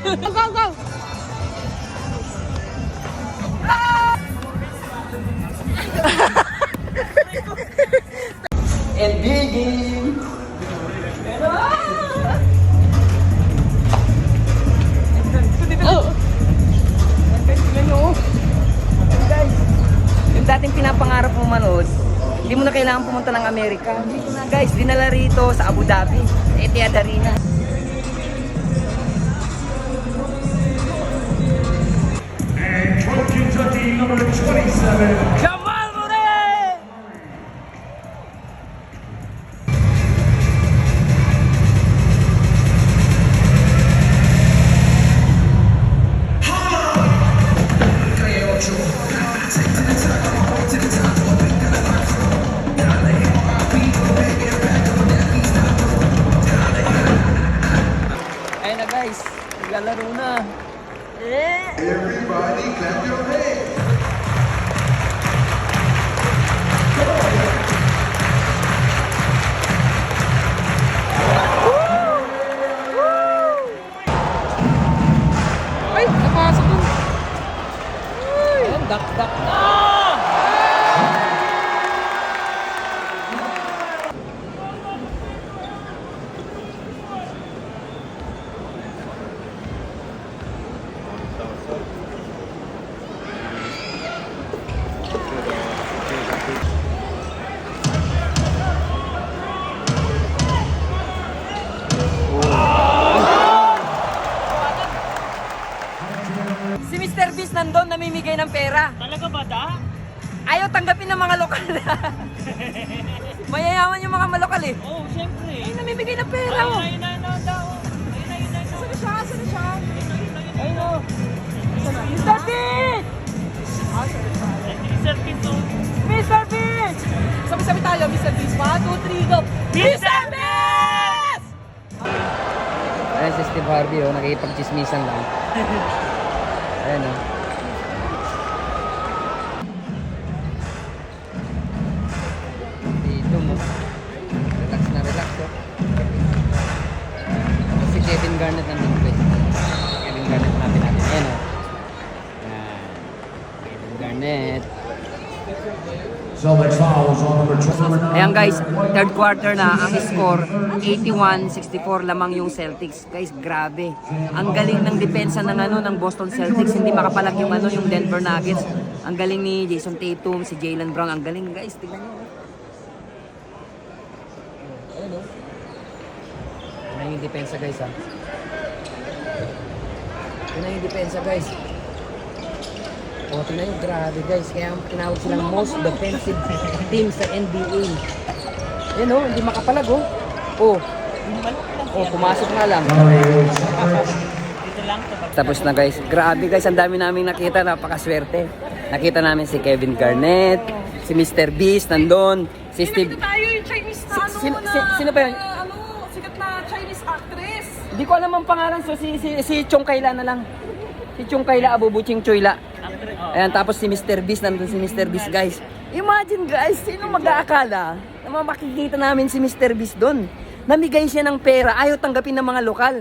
Go, go, go! And Biggie! Oh! Guys, tingnan nyo. Guys, yung dating pinapangarap mo manood, hindi mo na kailangan pumunta ng Amerika. Dito na guys, dinala rito sa Abu Dhabi, sa Etihad Arena. And Trojan Tucky number 27. Jamal Murray! Ayun na guys, naglalaro na. Everybody clap your hands. Ay, napasok dun. Ayun, dak-dak na! Si Mr. Beast nandun, namimigay ng pera. Talaga ba da? Ayaw tanggapin ng mga lokal. Mayayaman yung mga malokal eh. Oo, syempre. Ay, namimigay ng pera oh. Ayun na daw. Ayun na. Saan na siya? Saan na siya? Ayun o. Mr. Beast! Mr. Pinto. Mr. Beast! Sabi-sabi tayo, Mr. Beast. 1, 2, 3, go! Mr. Beast! Ayan si Steve Harvey oh, nakikipag-chismisan lang. Ayan oh. Dito mo. Relax na relax oh. Tapos si Kevin Garnett nandito guys. Kevin Garnett natin. Ayan oh. Ayan. Kevin Garnett. So next foul is on number 29. Ayan guys, third quarter na, ang score 81-64 lamang yung Celtics. Guys, grabe. Ang galing ng depensa ng ng Boston Celtics, hindi makapalag yung yung Denver Nuggets. Ang galing ni Jason Tatum, si Jaylen Brown, ang galing guys. Tingnan niyo. Ayun oh. Tingnan yung depensa guys ha. Tingnan yung depensa guys. O, tingnan yung grabe guys, kaya tinawag silang most defensive team sa NBA. Ayan o, hindi makapalag o. Pumasok nga lang. Dito lang. Tapos na guys, grabe guys, ang dami namin nakita, napakaswerte. Nakita namin si Kevin Garnett, si Mr. Beast nandun, si Steve. Tayo yung Chinese na Sino ba yun? sikat na Chinese actress. Hindi ko alam ang pangalan, so si Chong Kayla na lang. Si Chong Kayla, Abubuching Choyla. Ayan, tapos si Mr. Beast, nandun si Mr. Beast guys. Imagine guys, sino mag-aakala na makikita namin si Mr. Beast doon? Namigay siya ng pera, ayaw tanggapin ng mga lokal.